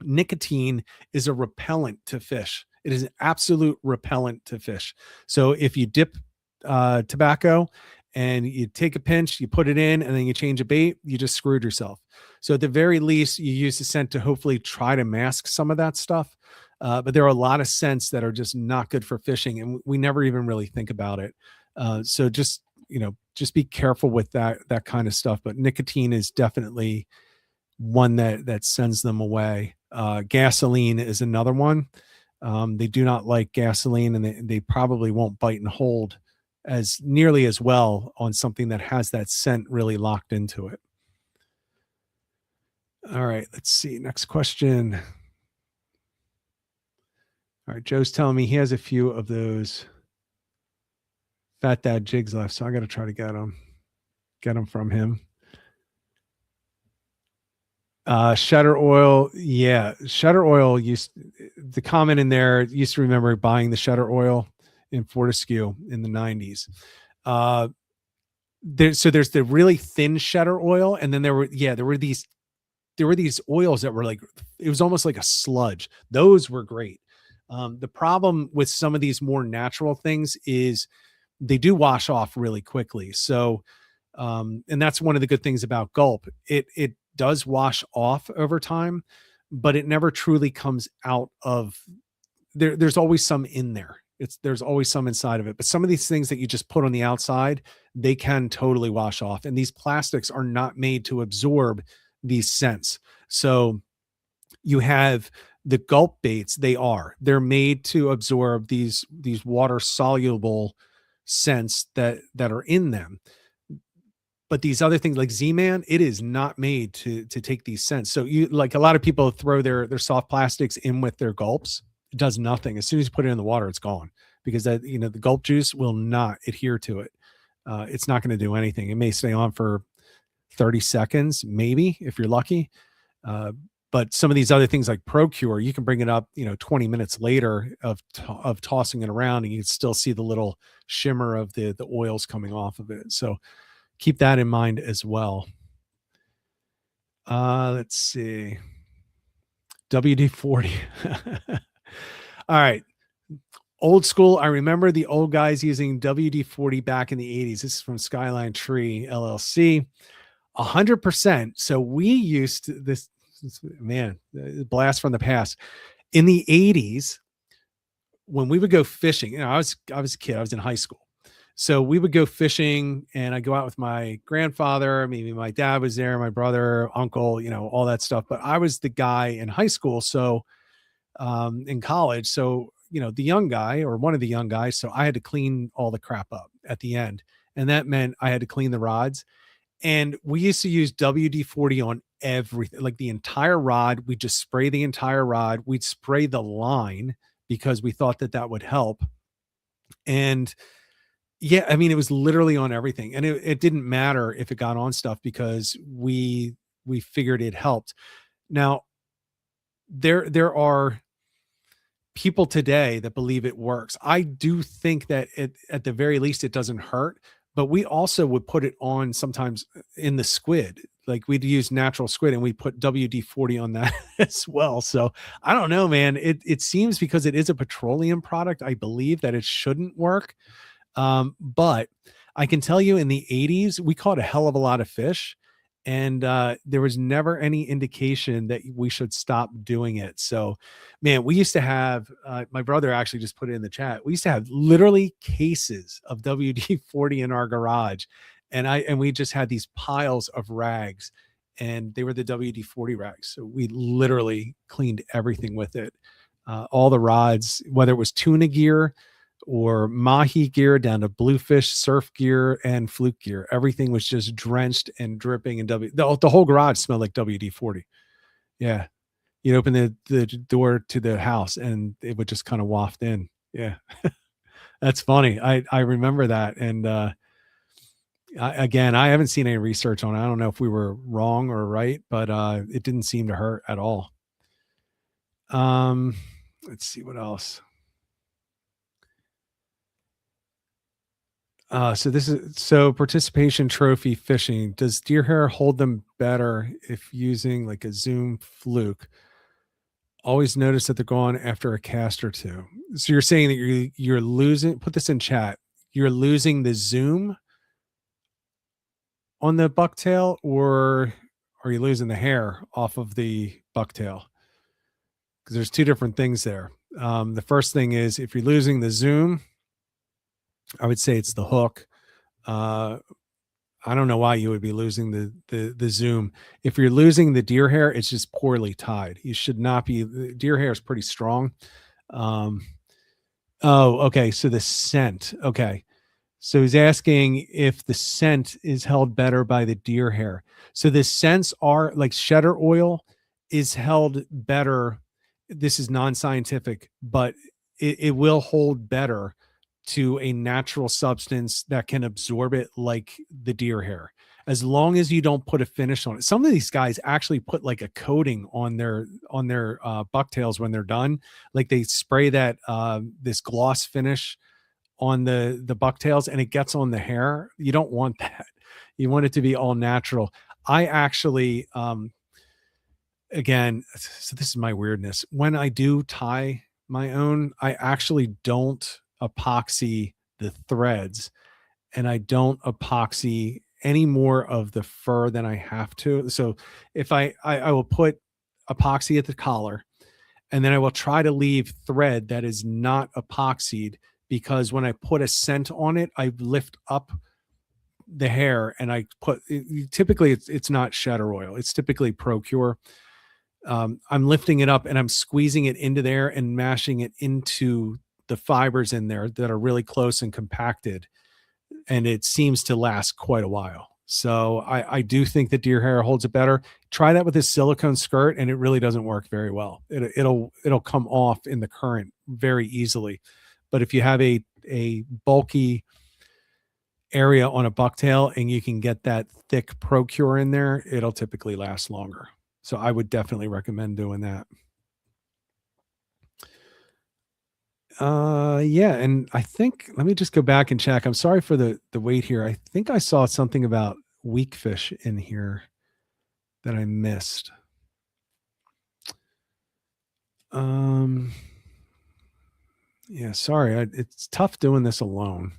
nicotine is a repellent to fish. It is an absolute repellent to fish. So if you dip tobacco and you take a pinch, you put it in, and then you change a bait, you just screwed yourself. So at the very least, you use the scent to hopefully try to mask some of that stuff. But there are a lot of scents that are just not good for fishing, and we never even really think about it. So just be careful with that kind of stuff. But nicotine is definitely one that sends them away. Gasoline is another one. They do not like gasoline, and they probably won't bite and hold as nearly as well on something that has that scent really locked into it. All right, let's see. Next question. All right, Joe's telling me he has a few of those Fat Dad jigs left, so I got to try to get them from him. Shutter Oil. Yeah. Shutter Oil the comment in there used to remember buying the Shutter Oil in Fortescue in the 90s. there's the really thin shedder oil, and then there were these oils that were like, it was almost like a sludge. Those were great. The problem with some of these more natural things is they do wash off really quickly. So, and that's one of the good things about Gulp. It does wash off over time, but it never truly comes out of there. There's always some in there. There's always some inside of it. But some of these things that you just put on the outside, they can totally wash off. And these plastics are not made to absorb these scents. So you have the Gulp baits. They're made to absorb these water soluble scents that are in them. But these other things like Z-Man, it is not made to take these scents. So you, like, a lot of people throw their soft plastics in with their Gulps. It does nothing. As soon as you put it in the water, it's gone, because that, the Gulp juice will not adhere to it. It's not going to do anything. It may stay on for 30 seconds, maybe, if you're lucky. But some of these other things like ProCure, you can bring it up, 20 minutes later of tossing it around, and you can still see the little shimmer of the oils coming off of it. So keep that in mind as well. Let's see. WD-40. All right. Old school. I remember the old guys using WD-40 back in the 80s. This is from Skyline Tree LLC. 100%. So we used this, man, blast from the past. In the 80s, when we would go fishing, I was a kid, I was in high school. So we would go fishing, and I go out with my grandfather, maybe my dad was there, my brother, uncle, all that stuff. But I was the guy in high school. So in college. So, the young guy, or one of the young guys. So I had to clean all the crap up at the end. And that meant I had to clean the rods. And we used to use WD-40 on everything, like the entire rod. We'd just spray the entire rod. We'd spray the line because we thought that would help. And yeah, I mean, it was literally on everything. And it didn't matter if it got on stuff, because we figured it helped. Now, there are people today that believe it works. I do think that at the very least, it doesn't hurt. But we also would put it on sometimes in the squid. Like, we'd use natural squid and we put WD-40 on that as well. So I don't know, man. It seems, because it is a petroleum product, I believe that it shouldn't work. But I can tell you, in the 80s, we caught a hell of a lot of fish, and there was never any indication that we should stop doing it. So, man, we used to have, my brother actually just put it in the chat, we used to have literally cases of WD-40 in our garage, and we just had these piles of rags, and they were the WD-40 rags. So we literally cleaned everything with it, all the rods, whether it was tuna gear or mahi gear, down to bluefish, surf gear, and fluke gear. Everything was just drenched and dripping in the whole garage smelled like WD-40. Yeah. You'd open the door to the house and it would just kind of waft in. Yeah. That's funny. I remember that. And again, I haven't seen any research on it. I don't know if we were wrong or right, but it didn't seem to hurt at all. Let's see what else. So participation trophy fishing. Does deer hair hold them better if using like a Zoom fluke? Always notice that they're gone after a cast or two. So you're saying that you're losing, put this in chat, you're losing the zoom on the bucktail, or are you losing the hair off of the bucktail? Because there's two different things there. The first thing is, if you're losing the zoom, I would say it's the hook. I don't know why you would be losing the zoom. If you're losing the deer hair, it's just poorly tied. You should not be. Deer hair is pretty strong. Oh, okay. So the scent. Okay. So he's asking if the scent is held better by the deer hair. So the scents are like shedder oil is held better. This is non-scientific, but it will hold better to a natural substance that can absorb it, like the deer hair, as long as you don't put a finish on it. Some of these guys actually put like a coating on their bucktails when they're done. Like, they spray that this gloss finish on the bucktails and it gets on the hair, you don't want that. You want it to be all natural. I actually, again, so this is my weirdness. When I do tie my own, I actually don't epoxy the threads, and I don't epoxy any more of the fur than I have to. So if I will put epoxy at the collar, and then I will try to leave thread that is not epoxied, because when I put a scent on it, I lift up the hair and I put typically it's not Shutter Oil, it's typically Procure. I'm lifting it up and I'm squeezing it into there and mashing it into the fibers in there that are really close and compacted, and it seems to last quite a while. So I do think that deer hair holds it better. Try that with this silicone skirt, and it really doesn't work very well. It'll come off in the current very easily. But if you have a bulky area on a bucktail and you can get that thick Procure in there, it'll typically last longer. So I would definitely recommend doing that. Yeah, and I think, let me just go back and check. I'm sorry for the wait here. I think I saw something about weak fish in here that I missed. Yeah, sorry. It's tough doing this alone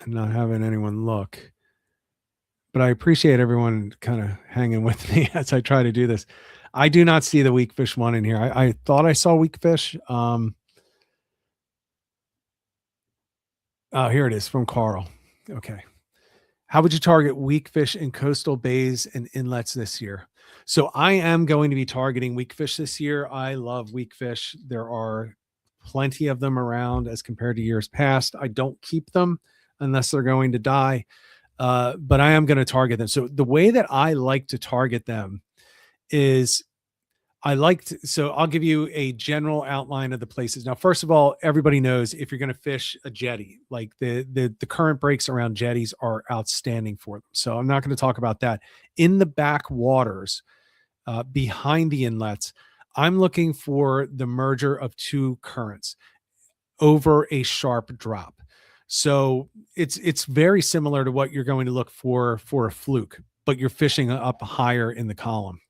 and not having anyone look. But I appreciate everyone kind of hanging with me as I try to do this. I do not see the weak fish one in here. I thought I saw weak fish. Oh, here it is from Carl. Okay. How would you target weak fish in coastal bays and inlets this year? So I am going to be targeting weak fish this year. I love weak fish. There are plenty of them around as compared to years past. I don't keep them unless they're going to die, but I am going to target them. So the way that I like to target them is so I'll give you a general outline of the places. Now, first of all, everybody knows if you're going to fish a jetty, like the current breaks around jetties are outstanding for them. So I'm not going to talk about that. In the back waters, behind the inlets, I'm looking for the merger of two currents over a sharp drop. So it's very similar to what you're going to look for a fluke, but you're fishing up higher in the column.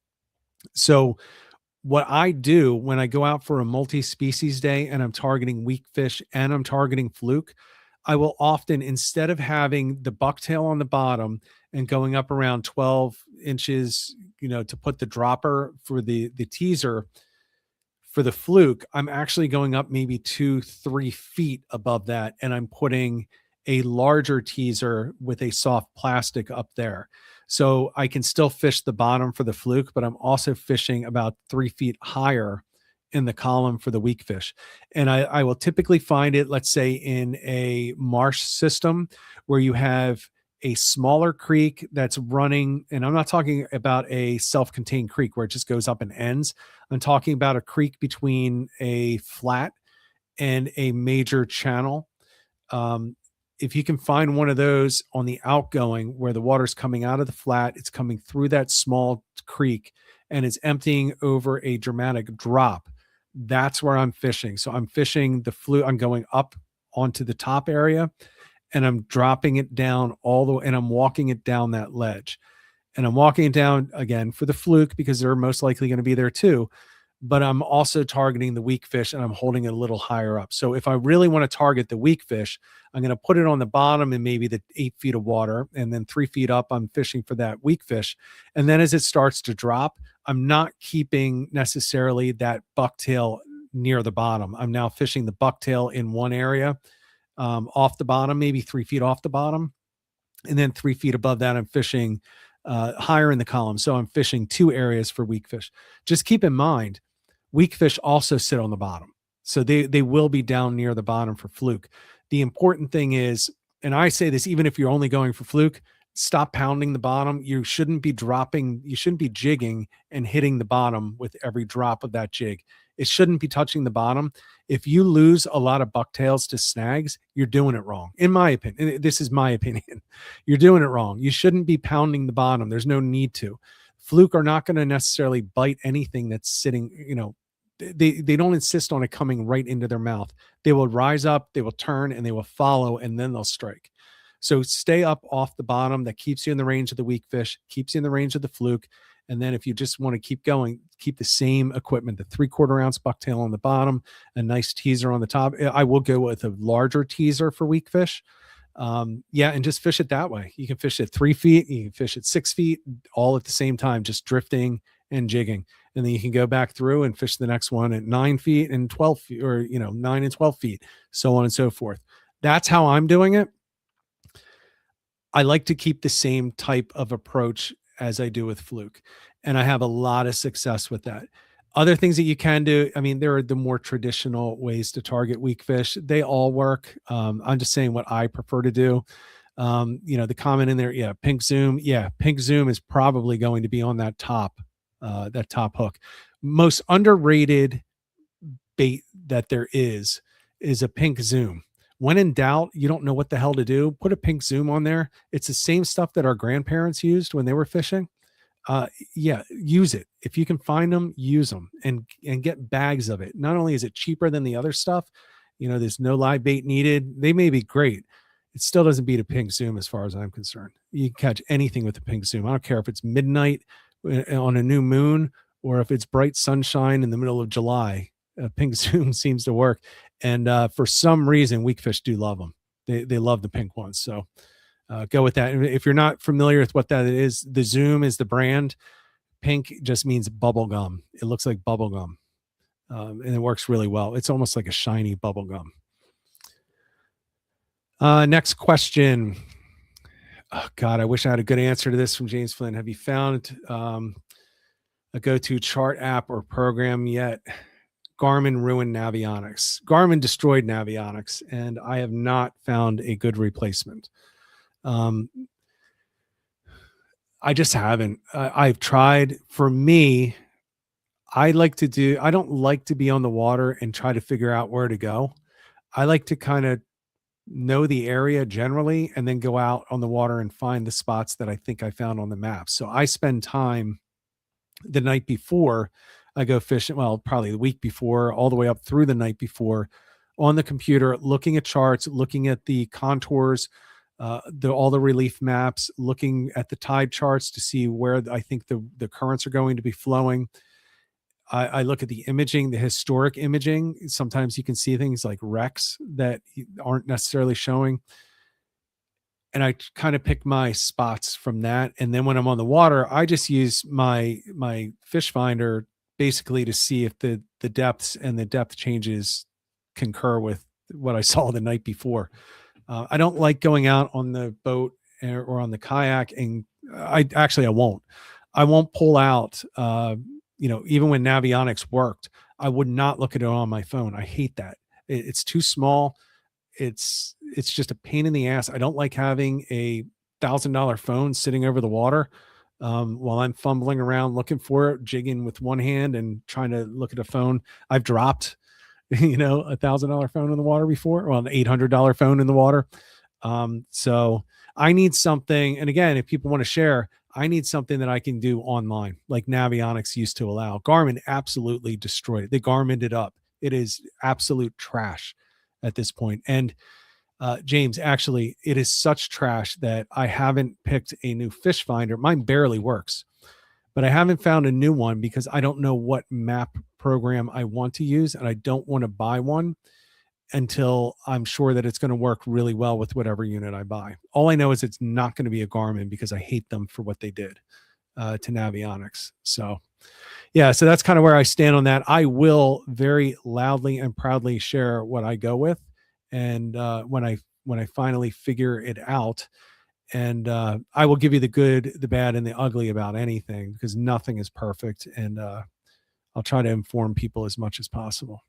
So what I do when I go out for a multi-species day and I'm targeting weak fish and I'm targeting fluke, I will often, instead of having the bucktail on the bottom and going up around 12 inches, to put the dropper for the teaser for the fluke, I'm actually going up maybe 2-3 feet above that. And I'm putting a larger teaser with a soft plastic up there. So I can still fish the bottom for the fluke, but I'm also fishing about 3 feet higher in the column for the weak fish. And I will typically find it, let's say, in a marsh system where you have a smaller creek that's running. And I'm not talking about a self-contained creek where it just goes up and ends. I'm talking about a creek between a flat and a major channel. If you can find one of those on the outgoing where the water's coming out of the flat, it's coming through that small creek and it's emptying over a dramatic drop, that's where I'm fishing. So I'm fishing the fluke. I'm going up onto the top area and I'm dropping it down all the way, and I'm walking it down that ledge. And I'm walking it down again for the fluke because they're most likely going to be there too. But I'm also targeting the weak fish and I'm holding it a little higher up. So if I really want to target the weak fish, I'm going to put it on the bottom in maybe the 8 feet of water. And then 3 feet up, I'm fishing for that weak fish. And then as it starts to drop, I'm not keeping necessarily that bucktail near the bottom. I'm now fishing the bucktail in one area, off the bottom, maybe 3 feet off the bottom. And then 3 feet above that, I'm fishing higher in the column. So I'm fishing two areas for weak fish. Just keep in mind, weak fish also sit on the bottom. So they will be down near the bottom for fluke. The important thing is, and I say this even if you're only going for fluke, stop pounding the bottom. You shouldn't be jigging and hitting the bottom with every drop of that jig. It shouldn't be touching the bottom. If you lose a lot of bucktails to snags, you're doing it wrong. In my opinion, this is my opinion. You're doing it wrong. You shouldn't be pounding the bottom. There's no need to. Fluke are not going to necessarily bite anything that's sitting, they don't insist on it coming right into their mouth. They will rise up, they will turn, and they will follow, and then they'll strike. So stay up off the bottom. That keeps you in the range of the weak fish, keeps you in the range of the fluke. And then if you just want to keep going, keep the same equipment, the 3/4 ounce bucktail on the bottom, a nice teaser on the top. I will go with a larger teaser for weak fish. Yeah, and just fish it that way. You can fish at 3 feet, you can fish at 6 feet, all at the same time, just drifting and jigging. And then you can go back through and fish the next one at 9 feet and 12 feet, or 9 and 12 feet, so on and so forth. That's how I'm doing it. I like to keep the same type of approach as I do with fluke, and I have a lot of success with that. Other things that you can do, I mean, there are the more traditional ways to target weak fish. They all work. I'm just saying what I prefer to do. The comment in there, yeah, pink zoom. Yeah, pink zoom is probably going to be on that top hook. Most underrated bait that there is a pink zoom. When in doubt, you don't know what the hell to do, put a pink zoom on there. It's the same stuff that our grandparents used when they were fishing. Yeah, use it. If you can find them, use them and get bags of it. Not only is it cheaper than the other stuff, there's no live bait needed. They may be great. It still doesn't beat a pink zoom as far as I'm concerned. You can catch anything with a pink zoom. I don't care if it's midnight on a new moon or if it's bright sunshine in the middle of July. A pink zoom seems to work. And for some reason, weak fish do love them. They love the pink ones. So go with that. And if you're not familiar with what that is, the Zoom is the brand. Pink just means bubble gum. It looks like bubble gum. And it works really well. It's almost like a shiny bubble gum. Next question. Oh, God, I wish I had a good answer to this from James Flynn. Have you found a go-to chart app or program yet? Garmin ruined Navionics. Garmin destroyed Navionics, and I have not found a good replacement. I just haven't. I've tried. For me, I don't like to be on the water and try to figure out where to go. I like to kind of know the area generally and then go out on the water and find the spots that I think I found on the map. So I spend time the night before I go fishing, well, probably the week before, all the way up through the night before, on the computer, looking at charts, looking at the contours, all the relief maps, looking at the tide charts to see where I think the currents are going to be flowing. I look at the imaging, the historic imaging. Sometimes you can see things like wrecks that aren't necessarily showing. And I kind of pick my spots from that. And then when I'm on the water, I just use my fish finder basically to see if the depths and the depth changes concur with what I saw the night before. I don't like going out on the boat or on the kayak, and I won't pull out, even when Navionics worked, I would not look at it on my phone. I hate that. It's too small. It's just a pain in the ass. I don't like having a $1,000 phone sitting over the water while I'm fumbling around looking for it, jigging with one hand and trying to look at a phone. I've dropped, a $1,000 phone in the water before, well, an $800 phone in the water. So I need something. And again, if people want to share, I need something that I can do online, like Navionics used to allow. Garmin absolutely destroyed it. They Garmined it up. It is absolute trash at this point. And James, actually, it is such trash that I haven't picked a new fish finder. Mine barely works, but I haven't found a new one because I don't know what map program I want to use, and I don't want to buy one until I'm sure that it's going to work really well with whatever unit I buy. All I know is it's not going to be a Garmin because I hate them for what they did to Navionics. So yeah, so that's kind of where I stand on that. I will very loudly and proudly share what I go with. And when I finally figure it out, and I will give you the good, the bad, and the ugly about anything, because nothing is perfect. And I'll try to inform people as much as possible.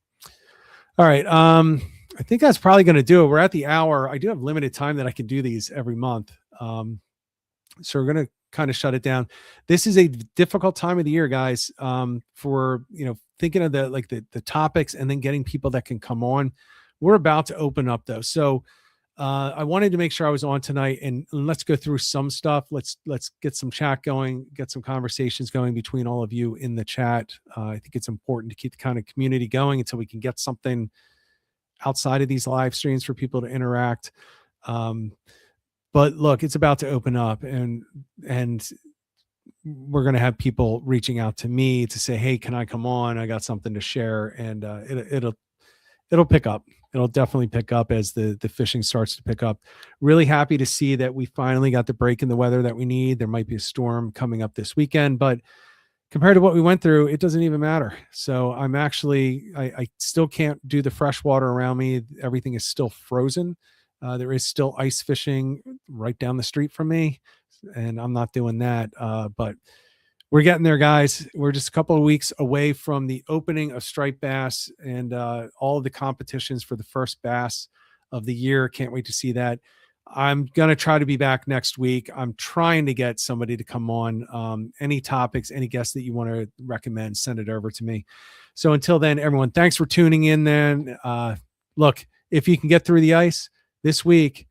All right. I think that's probably going to do it. We're at the hour. I do have limited time that I can do these every month. So we're going to kind of shut it down. This is a difficult time of the year, guys, for, thinking of the topics and then getting people that can come on. We're about to open up though. So I wanted to make sure I was on tonight, and let's go through some stuff. Let's get some chat going, get some conversations going between all of you in the chat. I think it's important to keep the kind of community going until we can get something outside of these live streams for people to interact. But look, it's about to open up, and we're going to have people reaching out to me to say, hey, can I come on? I got something to share. And it'll pick up. It'll definitely pick up as the fishing starts to pick up. Really happy to see that we finally got the break in the weather that we need. There might be a storm coming up this weekend, but compared to what we went through, it doesn't even matter. So I'm actually, I still can't do the fresh water around me. Everything is still frozen. There is still ice fishing right down the street from me, and I'm not doing that. But we're getting there, guys. We're just a couple of weeks away from the opening of striped bass and all of the competitions for the first bass of the year. Can't wait to see that. I'm going to try to be back next week. I'm trying to get somebody to come on. Any topics, any guests that you want to recommend, send it over to me. So until then, everyone, thanks for tuning in then. Look, if you can get through the ice this week,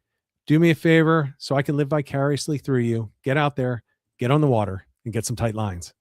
do me a favor so I can live vicariously through you. Get out there, get on the water, and get some tight lines.